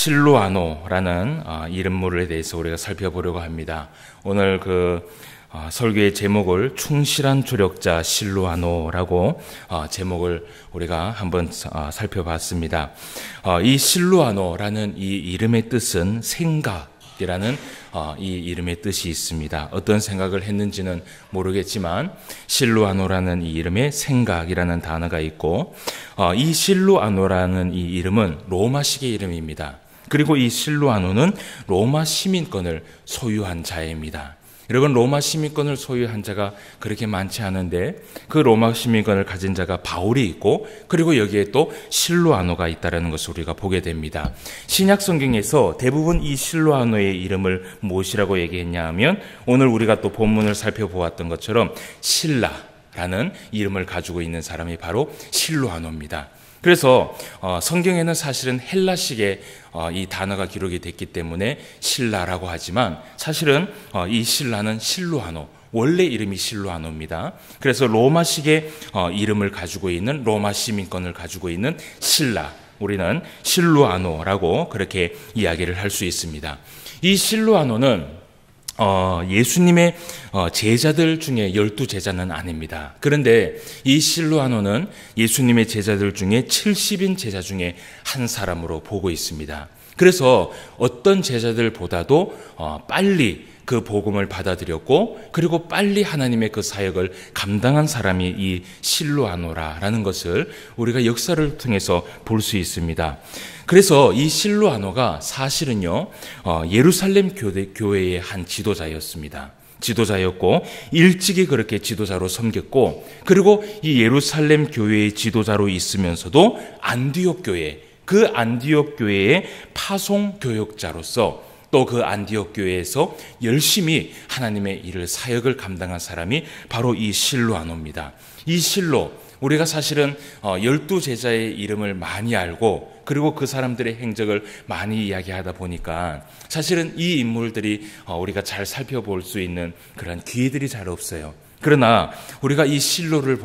실로아노라는 이름물에 대해서 우리가 살펴보려고 합니다. 오늘 설교의 제목을 충실한 조력자 실로아노라고 제목을 우리가 한번 살펴봤습니다. 이 실로아노라는 이 이름의 뜻은 생각이라는 이 이름의 뜻이 있습니다. 어떤 생각을 했는지는 모르겠지만 실로아노라는 이 이름에 생각이라는 단어가 있고 이 실로아노라는 이 이름은 로마식의 이름입니다. 그리고 이 실로아노는 로마 시민권을 소유한 자입니다. 여러분, 로마 시민권을 소유한 자가 그렇게 많지 않은데 그 로마 시민권을 가진 자가 바울이 있고 그리고 여기에 또 실로아노가 있다는 것을 우리가 보게 됩니다. 신약 성경에서 대부분 이 실로아노의 이름을 무엇이라고 얘기했냐 하면 오늘 우리가 또 본문을 살펴보았던 것처럼 실라라는 이름을 가지고 있는 사람이 바로 실로아노입니다. 그래서 성경에는 사실은 헬라식의 이 단어가 기록이 됐기 때문에 실라라고 하지만 사실은 이 실라는 실로아노, 원래 이름이 실로아노입니다. 그래서 로마식의 이름을 가지고 있는 로마 시민권을 가지고 있는 실라, 우리는 실로아노라고 그렇게 이야기를 할 수 있습니다. 이 실로아노는 예수님의 제자들 중에 12제자는 아닙니다. 그런데 이 실로아노는 예수님의 제자들 중에 70인 제자 중에 한 사람으로 보고 있습니다. 그래서 어떤 제자들보다도 빨리 그 복음을 받아들였고 그리고 빨리 하나님의 그 사역을 감당한 사람이 이 실로아노라는 것을 우리가 역사를 통해서 볼 수 있습니다. 그래서 이 실로아노가 사실은요 예루살렘 교회의 한 지도자였고 일찍이 그렇게 지도자로 섬겼고 그리고 이 예루살렘 교회의 지도자로 있으면서도 안디옥 교회의 파송 교역자로서 또 그 안디옥 교회에서 열심히 하나님의 일을 사역을 감당한 사람이 바로 이 실로아노입니다. 이 실로, 우리가 사실은 12제자의 이름을 많이 알고 그리고 그 사람들의 행적을 많이 이야기하다 보니까 사실은 이 인물들이 우리가 잘 살펴볼 수 있는 그런 기회들이 잘 없어요. 그러나 우리가 이 실로아노를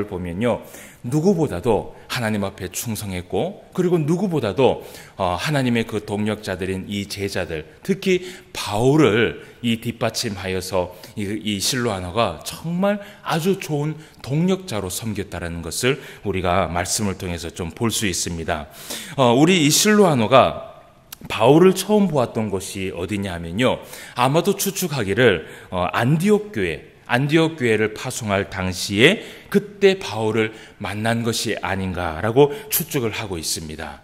보면요 누구보다도 하나님 앞에 충성했고 그리고 누구보다도 하나님의 그 동력자들인 이 제자들, 특히 바울을 이 뒷받침하여서 이 실로아노가 정말 아주 좋은 동력자로 섬겼다라는 것을 우리가 말씀을 통해서 좀 볼 수 있습니다. 우리 이 실로아노가 바울을 처음 보았던 곳이 어디냐 하면요 아마도 추측하기를 안디옥 교회를 파송할 당시에 그때 바울을 만난 것이 아닌가라고 추측을 하고 있습니다.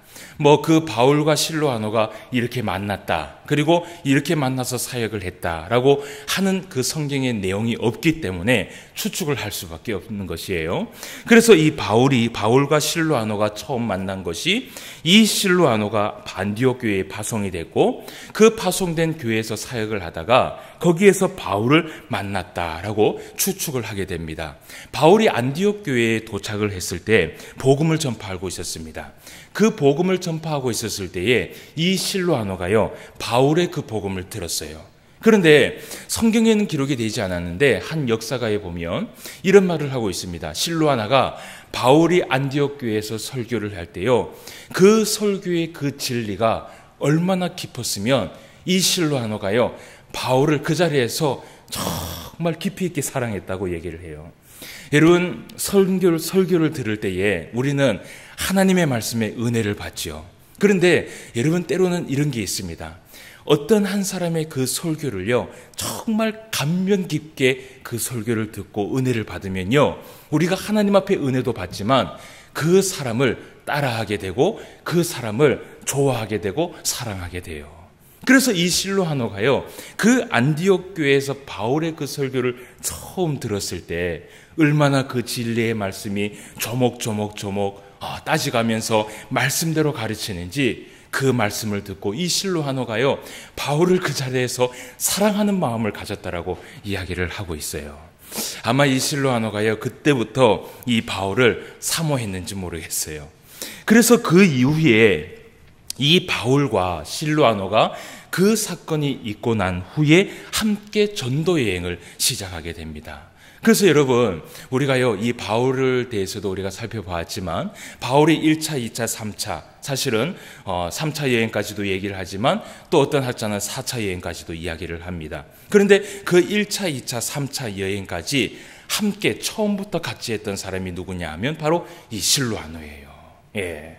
그 바울과 실로아노가 이렇게 만났다. 그리고 이렇게 만나서 사역을 했다라고 하는 그 성경의 내용이 없기 때문에 추측을 할 수밖에 없는 것이에요. 그래서 이 바울과 실로아노가 처음 만난 것이 이 실로아노가 안디옥 교회에 파송이 됐고 그 파송된 교회에서 사역을 하다가 거기에서 바울을 만났다라고 추측을 하게 됩니다. 바울이 안디옥 교회에 도착을 했을 때 복음을 전파하고 있었습니다. 그 복음을 전파하고 있었을 때에 이 실로아노가요 바울의 그 복음을 들었어요. 그런데 성경에는 기록이 되지 않았는데 한 역사가에 보면 이런 말을 하고 있습니다. 실로아노가 바울이 안디옥 교회에서 설교를 할 때요 그 설교의 그 진리가 얼마나 깊었으면 이 실로아노가요 바울을 그 자리에서 정말 깊이 있게 사랑했다고 얘기를 해요. 여러분, 설교를 들을 때에 우리는 하나님의 말씀에 은혜를 받죠. 그런데 여러분, 때로는 이런 게 있습니다. 어떤 한 사람의 그 설교를요 정말 감명 깊게 그 설교를 듣고 은혜를 받으면요 우리가 하나님 앞에 은혜도 받지만 그 사람을 따라하게 되고 그 사람을 좋아하게 되고 사랑하게 돼요. 그래서 이 실로아노가요 그 안디옥 교회에서 바울의 그 설교를 처음 들었을 때 얼마나 그 진리의 말씀이 조목조목 따져가면서 말씀대로 가르치는지 그 말씀을 듣고 이 실로아노가요 바울을 그 자리에서 사랑하는 마음을 가졌다라고 이야기를 하고 있어요. 아마 이 실로아노가요 그때부터 이 바울을 사모했는지 모르겠어요. 그래서 그 이후에 이 바울과 실로아노가 그 사건이 있고 난 후에 함께 전도 여행을 시작하게 됩니다. 그래서 여러분, 우리가요, 이 바울을 대해서도 우리가 살펴보았지만, 바울이 1차, 2차, 3차, 사실은 3차 여행까지도 얘기를 하지만, 또 어떤 학자는 4차 여행까지도 이야기를 합니다. 그런데 그 1차, 2차, 3차 여행까지 함께 처음부터 같이 했던 사람이 누구냐 하면 바로 이 실로아노예요. 예.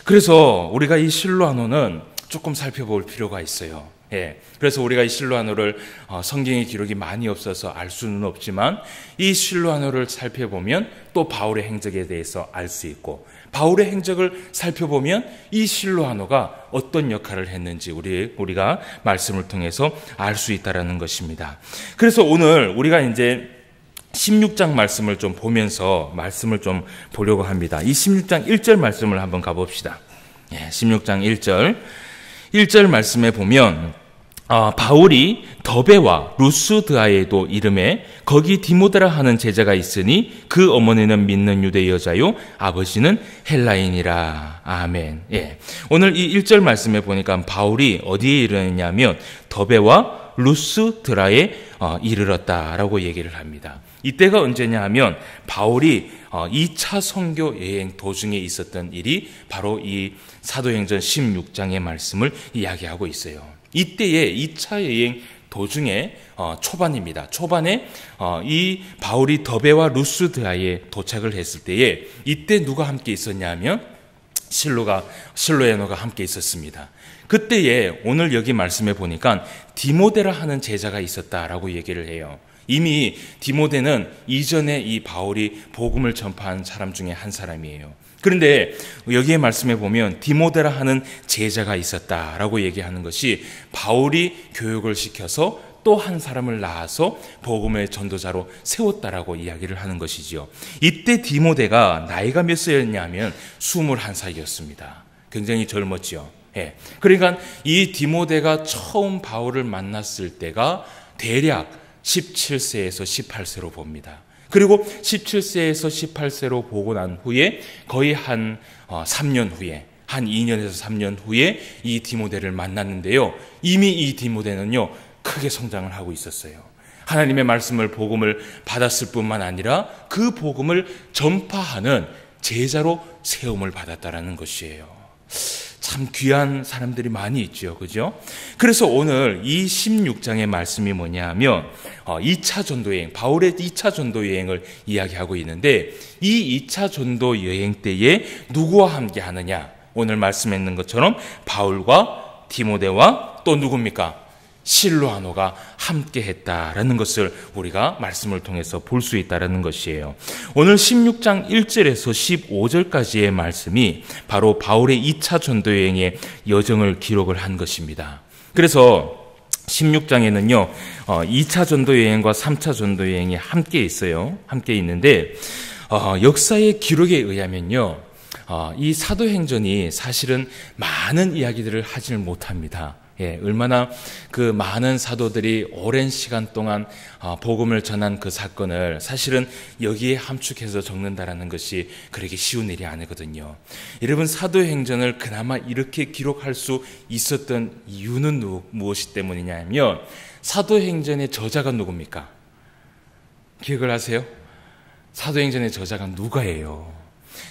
그래서 우리가 이 실로아노는 조금 살펴볼 필요가 있어요. 예. 그래서 우리가 이 실로아노를 성경의 기록이 많이 없어서 알 수는 없지만, 이 실로아노를 살펴보면 또 바울의 행적에 대해서 알 수 있고, 바울의 행적을 살펴보면 이 실로아노가 어떤 역할을 했는지 우리가 말씀을 통해서 알 수 있다라는 것입니다. 그래서 오늘 우리가 이제 16장 말씀을 좀 보면서 말씀을 좀 보려고 합니다. 이 16장 1절 말씀을 한번 가봅시다. 예, 16장 1절 말씀에 보면 바울이 더베와 루스드아에도 이름에 거기 디모데라 하는 제자가 있으니 그 어머니는 믿는 유대 여자요 아버지는 헬라인이라. 아멘. 예. 오늘 이 1절 말씀에 보니까 바울이 어디에 이르렀냐면 더베와 루스드라에 이르렀다라고 얘기를 합니다. 이때가 언제냐 하면 바울이 2차 선교 여행 도중에 있었던 일이 바로 이 사도행전 16장의 말씀을 이야기하고 있어요. 이때의 2차 여행 도중에 초반입니다. 초반에 이 바울이 더베와 루스드아에 도착을 했을 때에 이때 누가 함께 있었냐 하면 실로아노가 함께 있었습니다. 그때에 오늘 여기 말씀에 보니까 디모데라 하는 제자가 있었다라고 얘기를 해요. 이미 디모데는 이전에 이 바울이 복음을 전파한 사람 중에 한 사람이에요. 그런데 여기에 말씀해 보면 디모데라 하는 제자가 있었다라고 얘기하는 것이 바울이 교육을 시켜서 또 한 사람을 낳아서 복음의 전도자로 세웠다라고 이야기를 하는 것이지요. 이때 디모데가 나이가 몇 살이었냐면 21살이었습니다. 굉장히 젊었죠. 예. 그러니까 이 디모데가 처음 바울을 만났을 때가 대략 17세에서 18세로 봅니다. 그리고 17세에서 18세로 보고 난 후에 거의 한 3년 후에, 한 2년에서 3년 후에 이 디모데를 만났는데요. 이미 이 디모데는요, 크게 성장을 하고 있었어요. 하나님의 말씀을, 복음을 받았을 뿐만 아니라 그 복음을 전파하는 제자로 세움을 받았다라는 것이에요. 참 귀한 사람들이 많이 있죠. 그죠? 그래서 오늘 이 16장의 말씀이 뭐냐 하면 2차 전도 여행, 바울의 2차 전도 여행을 이야기하고 있는데 이 2차 전도 여행 때에 누구와 함께 하느냐? 오늘 말씀해 있는 것처럼 바울과 디모데와 또 누굽니까? 실로아노가 함께 했다라는 것을 우리가 말씀을 통해서 볼 수 있다라는 것이에요. 오늘 16장 1절에서 15절까지의 말씀이 바로 바울의 2차 전도 여행의 여정을 기록을 한 것입니다. 그래서 16장에는요, 2차 전도 여행과 3차 전도 여행이 함께 있어요. 함께 있는데, 역사의 기록에 의하면요, 이 사도행전이 사실은 많은 이야기들을 하지를 못합니다. 예, 얼마나 그 많은 사도들이 오랜 시간 동안 복음을 전한 그 사건을 사실은 여기에 함축해서 적는다라는 것이 그렇게 쉬운 일이 아니거든요. 여러분, 사도행전을 그나마 이렇게 기록할 수 있었던 이유는 무엇이 때문이냐 하면 사도행전의 저자가 누굽니까? 기억을 하세요? 사도행전의 저자가 누가예요.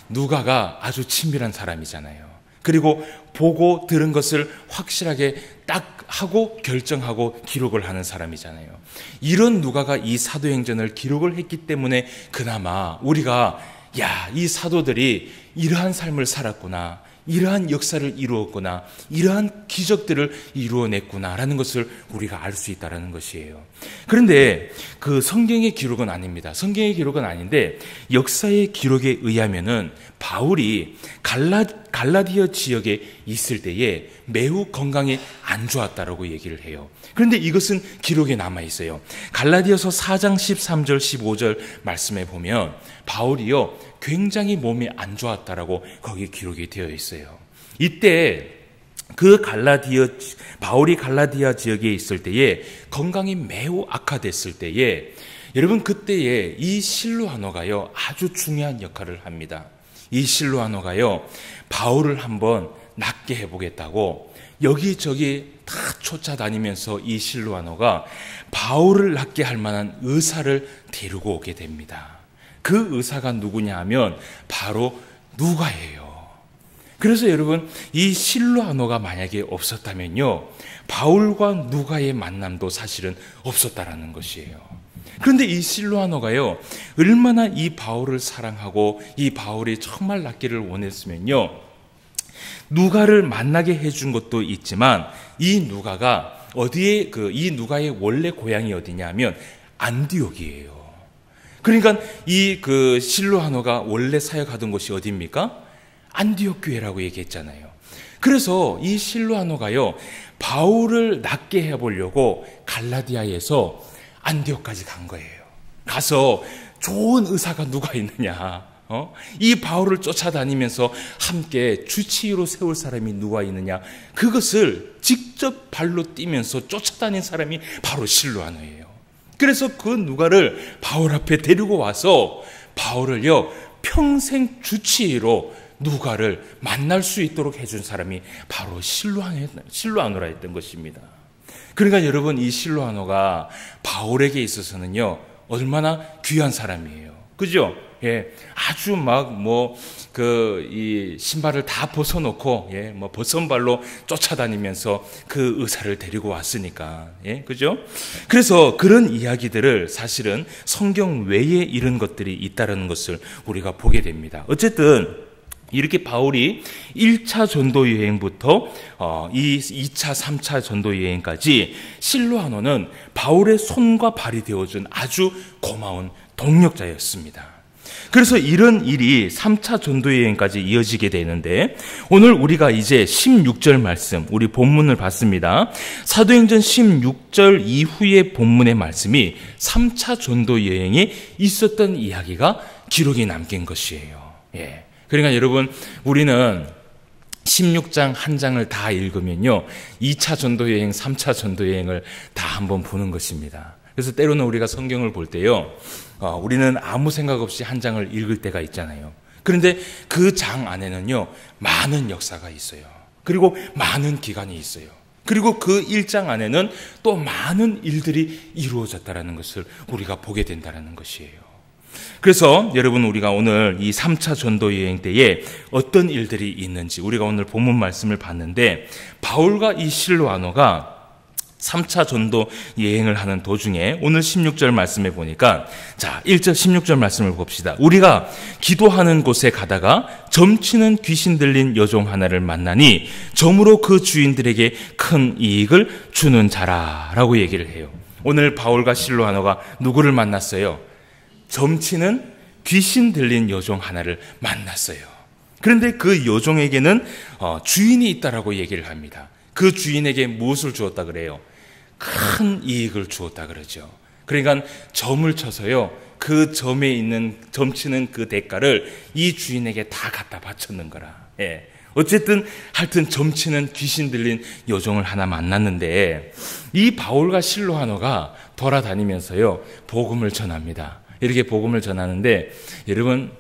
누가가 아주 친밀한 사람이잖아요. 그리고 보고 들은 것을 확실하게 딱 하고 결정하고 기록을 하는 사람이잖아요. 이런 누가가 이 사도행전을 기록을 했기 때문에 그나마 우리가 이 사도들이 이러한 삶을 살았구나, 이러한 역사를 이루었구나, 이러한 기적들을 이루어냈구나라는 것을 우리가 알 수 있다는 것이에요. 그런데 그 성경의 기록은 아닙니다. 성경의 기록은 아닌데 역사의 기록에 의하면은 바울이 갈라디아 지역에 있을 때에 매우 건강이 안 좋았다라고 얘기를 해요. 그런데 이것은 기록에 남아 있어요. 갈라디아서 4장 13절 15절 말씀에 보면 바울이요 굉장히 몸이 안 좋았다라고 거기에 기록이 되어 있어요. 이때 그 바울이 갈라디아 지역에 있을 때에 건강이 매우 악화됐을 때에 여러분 그때에 이 실로아노가요 아주 중요한 역할을 합니다. 이 실로아노가요 바울을 한번 낫게 해보겠다고 여기저기 다 쫓아다니면서 이 실루아노가 바울을 낫게 할 만한 의사를 데리고 오게 됩니다. 그 의사가 누구냐 하면 바로 누가예요. 그래서 여러분, 이 실루아노가 만약에 없었다면요, 바울과 누가의 만남도 사실은 없었다라는 것이에요. 그런데 이 실루아노가요, 얼마나 이 바울을 사랑하고 이 바울이 정말 낫기를 원했으면요, 누가를 만나게 해준 것도 있지만, 이 누가가 어디에, 이 누가의 원래 고향이 어디냐면 안디옥이에요. 그러니까 이 실루아노가 원래 사역하던 곳이 어디입니까? 안디옥 교회라고 얘기했잖아요. 그래서 이 실루아노가요, 바울을 낫게 해보려고 갈라디아에서 안디옥까지 간 거예요. 가서 좋은 의사가 누가 있느냐, 이 바울을 쫓아다니면서 함께 주치의로 세울 사람이 누가 있느냐, 그것을 직접 발로 뛰면서 쫓아다닌 사람이 바로 실루아노예요. 그래서 그 누가를 바울 앞에 데리고 와서 바울을요, 평생 주치의로 누가를 만날 수 있도록 해준 사람이 바로 실루아노라 했던 것입니다. 그러니까 여러분, 이 실루아노가 바울에게 있어서는요, 얼마나 귀한 사람이에요. 그죠? 예, 아주 이 신발을 다 벗어놓고, 벗은발로 쫓아다니면서 그 의사를 데리고 왔으니까, 그죠? 그래서 그런 이야기들을 사실은 성경 외에 이런 것들이 있다는 것을 우리가 보게 됩니다. 어쨌든, 이렇게 바울이 1차 전도 여행부터 2차, 3차 전도 여행까지 실루아노는 바울의 손과 발이 되어준 아주 고마운 동력자였습니다. 그래서 이런 일이 3차 전도 여행까지 이어지게 되는데, 오늘 우리가 이제 16절 말씀, 우리 본문을 봤습니다. 사도행전 16절 이후의 본문의 말씀이 3차 전도 여행에 있었던 이야기가 기록이 남긴 것이에요. 예. 그러니까 여러분, 우리는 16장 한 장을 다 읽으면요, 2차 전도 여행, 3차 전도 여행을 다 한번 보는 것입니다. 그래서 때로는 우리가 성경을 볼 때요, 우리는 아무 생각 없이 한 장을 읽을 때가 있잖아요. 그런데 그 장 안에는요, 많은 역사가 있어요. 그리고 많은 기간이 있어요. 그리고 그 1장 안에는 또 많은 일들이 이루어졌다는 것을 우리가 보게 된다는 것이에요. 그래서 여러분, 우리가 오늘 이 3차 전도 여행 때에 어떤 일들이 있는지 우리가 오늘 본문 말씀을 봤는데, 바울과 이 실루아노가 3차 전도 여행을 하는 도중에 오늘 16절 말씀에 보니까, 자, 1절 16절 말씀을 봅시다. 우리가 기도하는 곳에 가다가 점치는 귀신 들린 여종 하나를 만나니 점으로 그 주인들에게 큰 이익을 주는 자라라고 얘기를 해요. 오늘 바울과 실루아노가 누구를 만났어요? 점치는 귀신 들린 여종 하나를 만났어요. 그런데 그 여종에게는 주인이 있다라고 얘기를 합니다. 그 주인에게 무엇을 주었다 그래요? 큰 이익을 주었다 그러죠. 그러니까 점을 쳐서요, 그 점에 있는 점치는 그 대가를 이 주인에게 다 갖다 바쳤는 거라. 예. 어쨌든 하여튼 점치는 귀신 들린 여종을 하나 만났는데, 이 바울과 실루아노가 돌아다니면서요, 복음을 전합니다. 이렇게 복음을 전하는데, 여러분,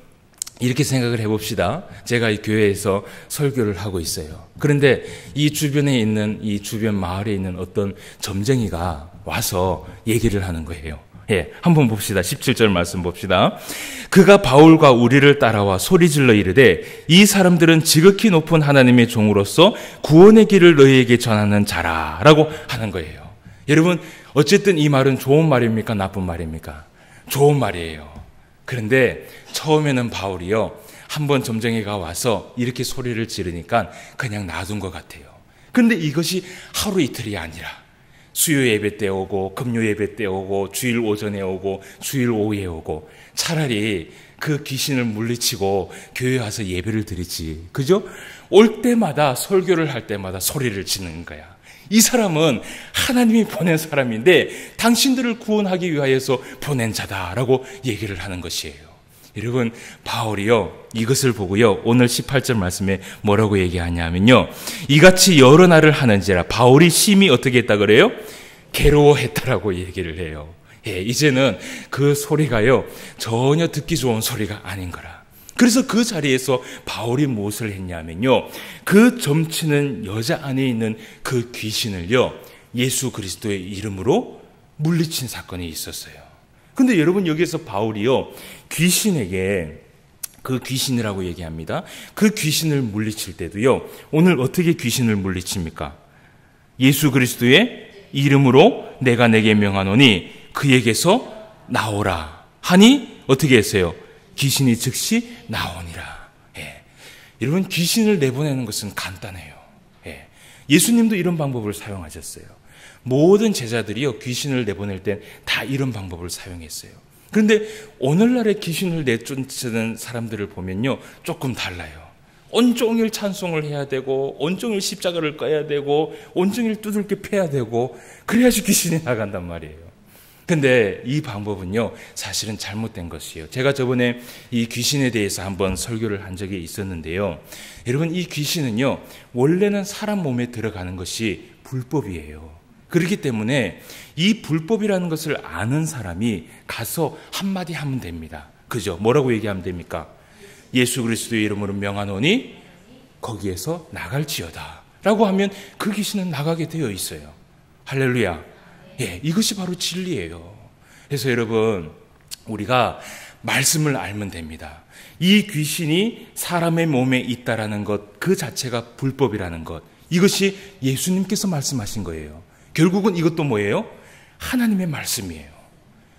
이렇게 생각을 해봅시다. 제가 이 교회에서 설교를 하고 있어요. 그런데 이 주변에 있는, 이 주변 마을에 있는 어떤 점쟁이가 와서 얘기를 하는 거예요. 예, 한번 봅시다. 17절 말씀 봅시다. 그가 바울과 우리를 따라와 소리질러 이르되, 이 사람들은 지극히 높은 하나님의 종으로서 구원의 길을 너희에게 전하는 자라라고 하는 거예요. 여러분, 어쨌든 이 말은 좋은 말입니까? 나쁜 말입니까? 좋은 말이에요. 그런데 처음에는 바울이요, 한번 점쟁이가 와서 이렇게 소리를 지르니까 그냥 놔둔 것 같아요. 그런데 이것이 하루 이틀이 아니라 수요 예배 때 오고, 금요 예배 때 오고, 주일 오전에 오고, 주일 오후에 오고, 차라리 그 귀신을 물리치고 교회 와서 예배를 드리지, 그죠? 올 때마다, 설교를 할 때마다 소리를 지르는 거야. 이 사람은 하나님이 보낸 사람인데 당신들을 구원하기 위하여서 보낸 자다라고 얘기를 하는 것이에요. 여러분, 바울이요, 이것을 보고요, 오늘 18절 말씀에 뭐라고 얘기하냐면요, 이같이 여러 날을 하는지라 바울이 심히 어떻게 했다 그래요? 괴로워했다라고 얘기를 해요. 예, 이제는 그 소리가요, 전혀 듣기 좋은 소리가 아닌 거라. 그래서 그 자리에서 바울이 무엇을 했냐면요, 그 점치는 여자 안에 있는 그 귀신을요, 예수 그리스도의 이름으로 물리친 사건이 있었어요. 근데 여러분, 여기서 바울이요, 귀신에게, 그 귀신이라고 얘기합니다. 그 귀신을 물리칠 때도요, 오늘 어떻게 귀신을 물리칩니까? 예수 그리스도의 이름으로 내가 내게 명하노니 그에게서 나오라 하니 어떻게 했어요? 귀신이 즉시 나오니라. 예. 여러분, 귀신을 내보내는 것은 간단해요. 예. 예수님도 이런 방법을 사용하셨어요. 모든 제자들이요, 귀신을 내보낼 땐 다 이런 방법을 사용했어요. 그런데 오늘날의 귀신을 내쫓는 사람들을 보면요, 조금 달라요. 온종일 찬송을 해야 되고, 온종일 십자가를 꺼야 되고, 온종일 두들겨 패야 되고, 그래야지 귀신이 나간단 말이에요. 근데 이 방법은요, 사실은 잘못된 것이에요. 제가 저번에 이 귀신에 대해서 한번 설교를 한 적이 있었는데요. 여러분, 이 귀신은요, 원래는 사람 몸에 들어가는 것이 불법이에요. 그렇기 때문에 이 불법이라는 것을 아는 사람이 가서 한마디 하면 됩니다. 그죠? 뭐라고 얘기하면 됩니까? 예수 그리스도의 이름으로 명하노니 거기에서 나갈지어다 라고 하면 그 귀신은 나가게 되어 있어요. 할렐루야. 예, 이것이 바로 진리예요. 그래서 여러분, 우리가 말씀을 알면 됩니다. 이 귀신이 사람의 몸에 있다라는 것, 그 자체가 불법이라는 것, 이것이 예수님께서 말씀하신 거예요. 결국은 이것도 뭐예요? 하나님의 말씀이에요.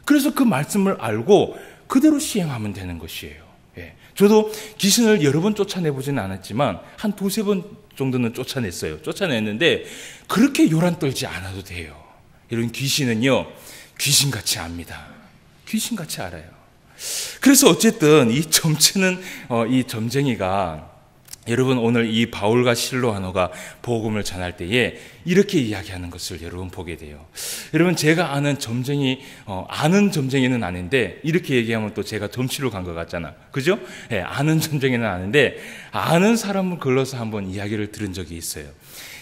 그래서 그 말씀을 알고 그대로 시행하면 되는 것이에요. 예. 저도 귀신을 여러 번 쫓아내보지는 않았지만 한 두세 번 정도는 쫓아냈어요. 쫓아냈는데 그렇게 요란 떨지 않아도 돼요. 이런 귀신은요, 귀신같이 압니다. 귀신같이 알아요. 그래서 어쨌든 이 점치는 이 점쟁이가, 여러분, 오늘 이 바울과 실로아노가 복음을 전할 때에 이렇게 이야기하는 것을 여러분 보게 돼요. 여러분, 제가 아는 점쟁이, 아는 점쟁이는 아닌데, 이렇게 얘기하면 또 제가 점치러 간 것 같잖아. 그죠? 예, 아는 점쟁이는 아는데, 아는 사람을 걸러서 한번 이야기를 들은 적이 있어요.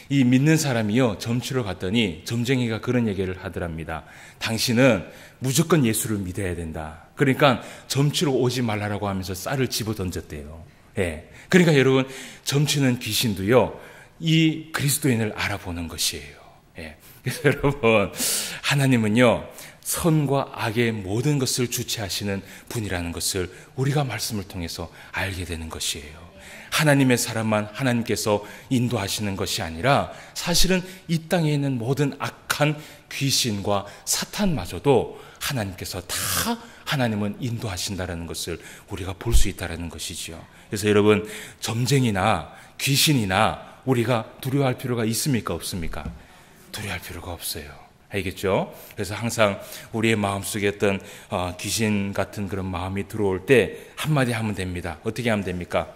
이 믿는 사람이요, 점치러 갔더니 점쟁이가 그런 얘기를 하더랍니다. 당신은 무조건 예수를 믿어야 된다. 그러니까 점치러 오지 말라라고 하면서 쌀을 집어 던졌대요. 예. 그러니까 여러분, 점치는 귀신도요, 이 그리스도인을 알아보는 것이에요. 예. 그래서 여러분, 하나님은요, 선과 악의 모든 것을 주체하시는 분이라는 것을 우리가 말씀을 통해서 알게 되는 것이에요. 하나님의 사람만 하나님께서 인도하시는 것이 아니라 사실은 이 땅에 있는 모든 악한 귀신과 사탄마저도 하나님께서 다 하나님은 인도하신다라는 것을 우리가 볼 수 있다라는 것이지요. 그래서 여러분, 점쟁이나 귀신이나 우리가 두려워할 필요가 있습니까? 없습니까? 두려워할 필요가 없어요. 알겠죠? 그래서 항상 우리의 마음속에 어떤 귀신 같은 그런 마음이 들어올 때 한마디 하면 됩니다. 어떻게 하면 됩니까?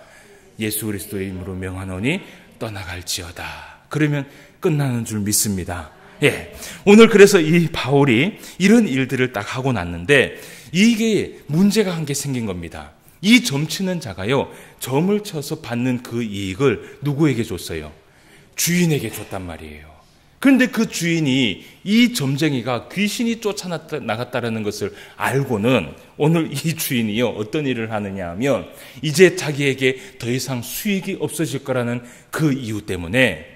예수 그리스도의 이름으로 명하노니 떠나갈지어다. 그러면 끝나는 줄 믿습니다. 예. 오늘 그래서 이 바울이 이런 일들을 딱 하고 났는데 이게 문제가 한 개 생긴 겁니다. 이 점치는 자가요, 점을 쳐서 받는 그 이익을 누구에게 줬어요? 주인에게 줬단 말이에요. 그런데 그 주인이 이 점쟁이가 귀신이 쫓아나갔다는 것을 알고는 오늘 이 주인이요, 어떤 일을 하느냐 하면 이제 자기에게 더 이상 수익이 없어질 거라는 그 이유 때문에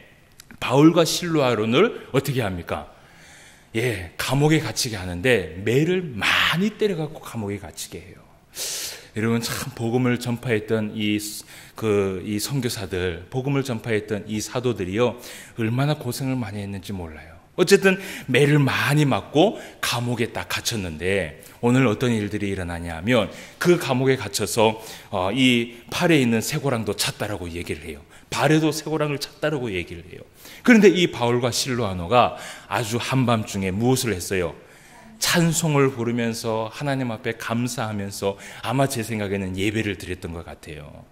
바울과 실로아론을 어떻게 합니까? 예, 감옥에 갇히게 하는데 매를 많이 때려갖고 감옥에 갇히게 해요. 여러분, 참 복음을 전파했던 이 선교사들, 복음을 전파했던 이 사도들이요, 얼마나 고생을 많이 했는지 몰라요. 어쨌든 매를 많이 맞고 감옥에 딱 갇혔는데 오늘 어떤 일들이 일어나냐 하면 그 감옥에 갇혀서 이 팔에 있는 쇠고랑도 찾다라고 얘기를 해요. 발에도 쇠고랑을 찾다라고 얘기를 해요. 그런데 이 바울과 실로아노가 아주 한밤중에 무엇을 했어요? 찬송을 부르면서 하나님 앞에 감사하면서 아마 제 생각에는 예배를 드렸던 것 같아요.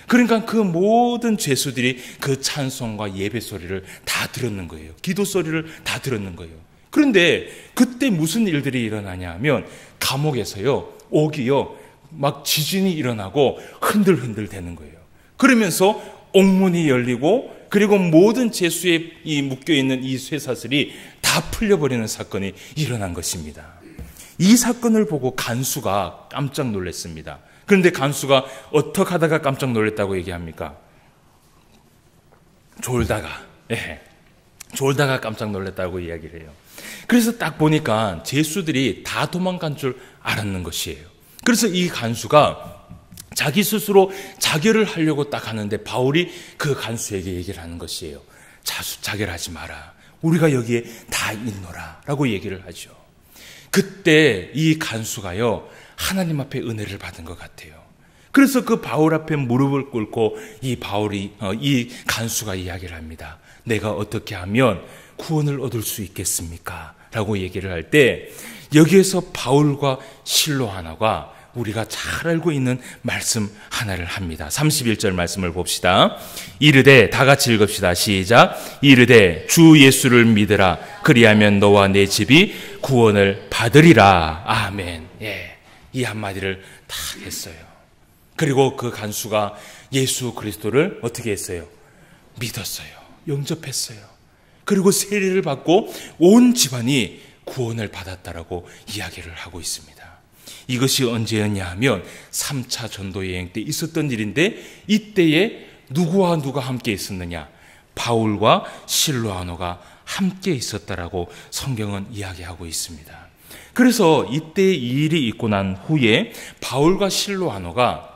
그러니까 그 모든 죄수들이 그 찬송과 예배 소리를 다 들었는 거예요. 기도 소리를 다 들었는 거예요. 그런데 그때 무슨 일들이 일어나냐 하면 감옥에서요, 옥이요, 막 지진이 일어나고 흔들흔들 되는 거예요. 그러면서 옥문이 열리고 그리고 모든 죄수에 묶여있는 이 쇠사슬이 다 풀려버리는 사건이 일어난 것입니다. 이 사건을 보고 간수가 깜짝 놀랐습니다. 그런데 간수가 어떻게 하다가 깜짝 놀랐다고 얘기합니까? 졸다가 깜짝 놀랐다고 이야기를 해요. 그래서 딱 보니까 제수들이 다 도망간 줄 알았는 것이에요. 그래서 이 간수가 자기 스스로 자결을 하려고 딱 하는데 바울이 그 간수에게 얘기를 하는 것이에요. 자결하지 마라. 우리가 여기에 다 있노라 라고 얘기를 하죠. 그때 이 간수가요, 하나님 앞에 은혜를 받은 것 같아요. 그래서 그 바울 앞에 무릎을 꿇고 이 간수가 이야기를 합니다. 내가 어떻게 하면 구원을 얻을 수 있겠습니까? 라고 얘기를 할 때 여기에서 바울과 실로아노가 우리가 잘 알고 있는 말씀 하나를 합니다. 31절 말씀을 봅시다. 이르되, 다 같이 읽읍시다. 시작. 이르되 주 예수를 믿으라. 그리하면 너와 내 집이 구원을 받으리라. 아멘. 이 한마디를 다 했어요. 그리고 그 간수가 예수 그리스도를 어떻게 했어요? 믿었어요. 영접했어요. 그리고 세례를 받고 온 집안이 구원을 받았다라고 이야기를 하고 있습니다. 이것이 언제였냐 하면 3차 전도여행 때 있었던 일인데, 이때에 누구와 누가 함께 있었느냐? 바울과 실로아노가 함께 있었다라고 성경은 이야기하고 있습니다. 그래서 이때 이 일이 있고 난 후에 바울과 실로아노가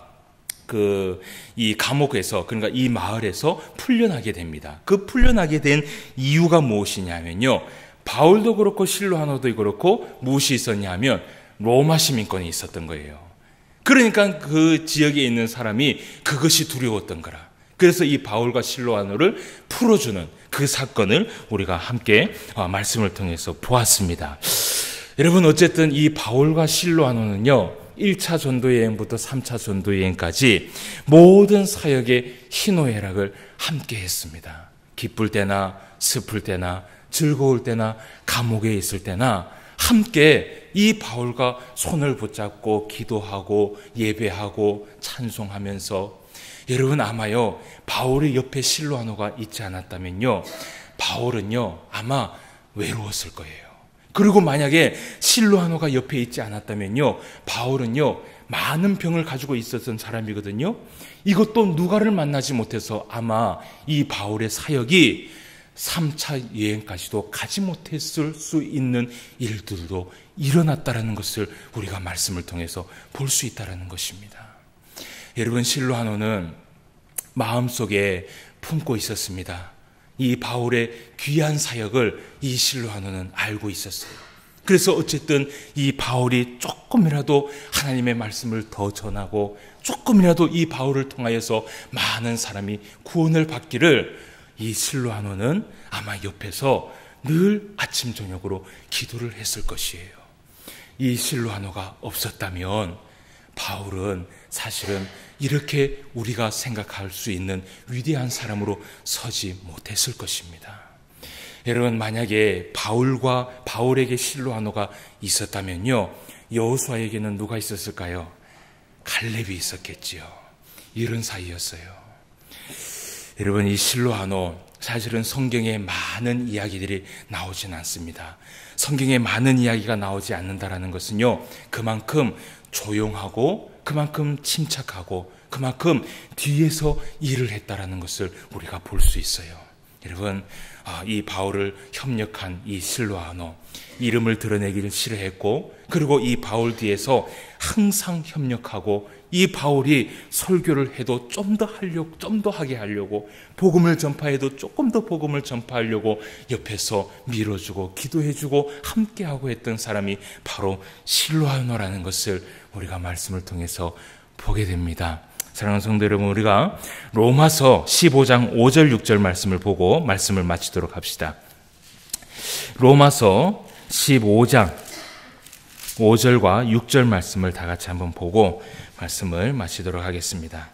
이 감옥에서, 그러니까 이 마을에서 풀려나게 됩니다. 그 풀려나게 된 이유가 무엇이냐면요, 바울도 그렇고 실로아노도 그렇고 무엇이 있었냐 하면 로마 시민권이 있었던 거예요. 그러니까 그 지역에 있는 사람이 그것이 두려웠던 거라. 그래서 이 바울과 실로아노를 풀어주는 그 사건을 우리가 함께 말씀을 통해서 보았습니다. 여러분, 어쨌든 이 바울과 실로아노는요, 1차 전도여행부터 3차 전도여행까지 모든 사역의 희노애락을 함께 했습니다. 기쁠 때나 슬플 때나 즐거울 때나 감옥에 있을 때나 함께 이 바울과 손을 붙잡고 기도하고 예배하고 찬송하면서, 여러분 아마요, 바울의 옆에 실로아노가 있지 않았다면요, 바울은요 아마 외로웠을 거예요. 그리고 만약에 실로아노가 옆에 있지 않았다면요, 바울은요 많은 병을 가지고 있었던 사람이거든요. 이것도 누가를 만나지 못해서 아마 이 바울의 사역이 3차 여행까지도 가지 못했을 수 있는 일들도 일어났다라는 것을 우리가 말씀을 통해서 볼 수 있다라는 것입니다. 여러분, 실로아노는 마음속에 품고 있었습니다. 이 바울의 귀한 사역을 이 실로아노는 알고 있었어요. 그래서 어쨌든 이 바울이 조금이라도 하나님의 말씀을 더 전하고 조금이라도 이 바울을 통하여서 많은 사람이 구원을 받기를 이 실로아노는 아마 옆에서 늘 아침 저녁으로 기도를 했을 것이에요. 이 실로아노가 없었다면 바울은 사실은 이렇게 우리가 생각할 수 있는 위대한 사람으로 서지 못했을 것입니다. 여러분, 만약에 바울에게 실로아노가 있었다면요, 여호수아에게는 누가 있었을까요? 갈렙이 있었겠지요. 이런 사이였어요. 여러분, 이 실로아노, 사실은 성경에 많은 이야기들이 나오진 않습니다. 성경에 많은 이야기가 나오지 않는다라는 것은요, 그만큼 조용하고 그만큼 침착하고 그만큼 뒤에서 일을 했다라는 것을 우리가 볼 수 있어요. 여러분, 이 바울을 협력한 이 실로아노, 이름을 드러내기를 싫어했고, 그리고 이 바울 뒤에서 항상 협력하고, 이 바울이 설교를 해도 좀 더 하게 하려고, 복음을 전파해도 조금 더 복음을 전파하려고 옆에서 밀어주고 기도해주고 함께하고 했던 사람이 바로 실로아노라는 것을 우리가 말씀을 통해서 보게 됩니다. 사랑하는 성도 여러분, 우리가 로마서 15장 5절 6절 말씀을 보고 말씀을 마치도록 합시다. 로마서 15장 5절과 6절 말씀을 다 같이 한번 보고 말씀을 마치도록 하겠습니다.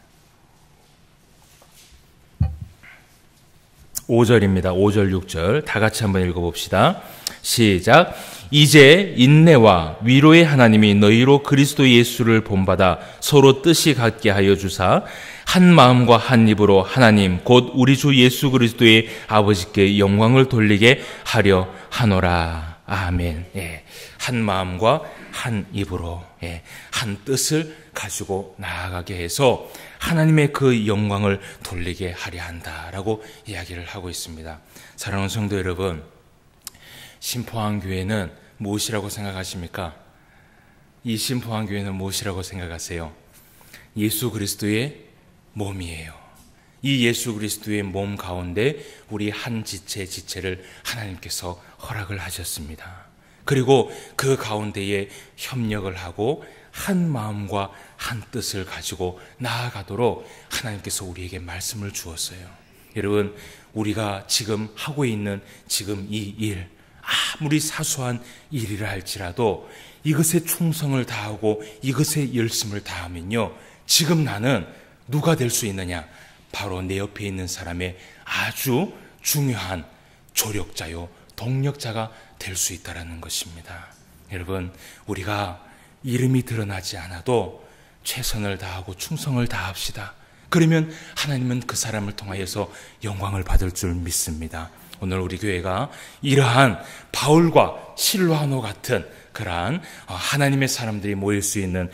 5절입니다. 5절 6절 다 같이 한번 읽어봅시다. 시작. 이제 인내와 위로의 하나님이 너희로 그리스도 예수를 본받아 서로 뜻이 같게 하여 주사 한 마음과 한 입으로 하나님 곧 우리 주 예수 그리스도의 아버지께 영광을 돌리게 하려 하노라. 아멘. 한 마음과 한 입으로 한 뜻을 가지고 나아가게 해서 하나님의 그 영광을 돌리게 하려 한다라고 이야기를 하고 있습니다. 사랑하는 성도 여러분, 신포항교회는 무엇이라고 생각하십니까? 이 신포항교회는 무엇이라고 생각하세요? 예수 그리스도의 몸이에요. 이 예수 그리스도의 몸 가운데 우리 한 지체를 하나님께서 허락을 하셨습니다. 그리고 그 가운데에 협력을 하고 한 마음과 한 뜻을 가지고 나아가도록 하나님께서 우리에게 말씀을 주었어요. 여러분, 우리가 지금 하고 있는 지금 이 일, 아무리 사소한 일이라 할지라도 이것에 충성을 다하고 이것에 열심을 다하면요, 지금 나는 누가 될 수 있느냐? 바로 내 옆에 있는 사람의 아주 중요한 조력자요, 동력자가 될 수 있다는 것입니다. 여러분, 우리가 이름이 드러나지 않아도 최선을 다하고 충성을 다합시다. 그러면 하나님은 그 사람을 통하여서 영광을 받을 줄 믿습니다. 오늘 우리 교회가 이러한 바울과 실로아노 같은 그러한 하나님의 사람들이 모일 수 있는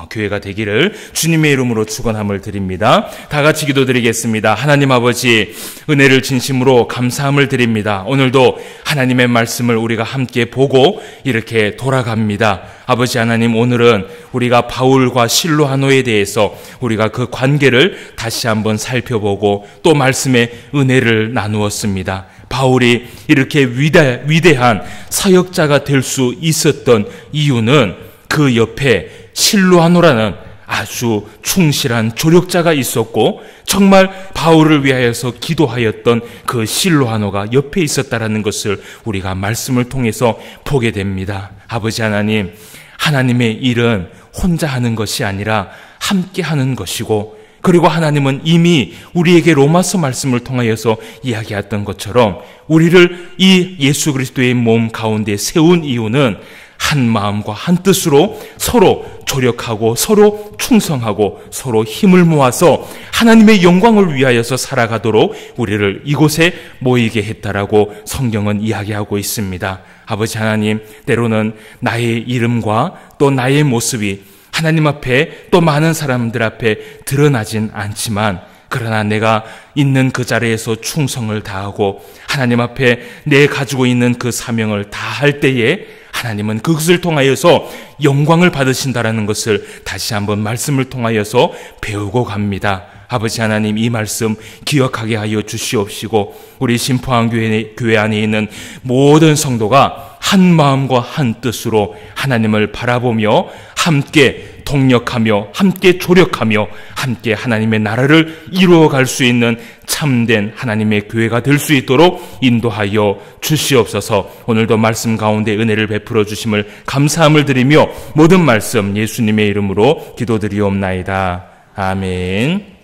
교회가 되기를 주님의 이름으로 축원함을 드립니다. 다 같이 기도드리겠습니다. 하나님 아버지, 은혜를 진심으로 감사함을 드립니다. 오늘도 하나님의 말씀을 우리가 함께 보고 이렇게 돌아갑니다. 아버지 하나님, 오늘은 우리가 바울과 실로아노에 대해서 우리가 그 관계를 다시 한번 살펴보고 또 말씀의 은혜를 나누었습니다. 바울이 이렇게 위대한 사역자가 될 수 있었던 이유는 그 옆에 실로아노라는 아주 충실한 조력자가 있었고, 정말 바울을 위하여서 기도하였던 그 실로아노가 옆에 있었다라는 것을 우리가 말씀을 통해서 보게 됩니다. 아버지 하나님, 하나님의 일은 혼자 하는 것이 아니라 함께 하는 것이고, 그리고 하나님은 이미 우리에게 로마서 말씀을 통하여서 이야기했던 것처럼 우리를 이 예수 그리스도의 몸 가운데 세운 이유는 한 마음과 한 뜻으로 서로 조력하고 서로 충성하고 서로 힘을 모아서 하나님의 영광을 위하여서 살아가도록 우리를 이곳에 모이게 했다라고 성경은 이야기하고 있습니다. 아버지 하나님, 때로는 나의 이름과 또 나의 모습이 하나님 앞에 또 많은 사람들 앞에 드러나진 않지만, 그러나 내가 있는 그 자리에서 충성을 다하고 하나님 앞에 내 가지고 있는 그 사명을 다할 때에 하나님은 그것을 통하여서 영광을 받으신다라는 것을 다시 한번 말씀을 통하여서 배우고 갑니다. 아버지 하나님, 이 말씀 기억하게 하여 주시옵시고 우리 신포항교회 안에 있는 모든 성도가 한 마음과 한 뜻으로 하나님을 바라보며 함께 동력하며 함께 조력하며 함께 하나님의 나라를 이루어갈 수 있는 참된 하나님의 교회가 될 수 있도록 인도하여 주시옵소서. 오늘도 말씀 가운데 은혜를 베풀어 주심을 감사함을 드리며 모든 말씀 예수님의 이름으로 기도드리옵나이다. 아멘.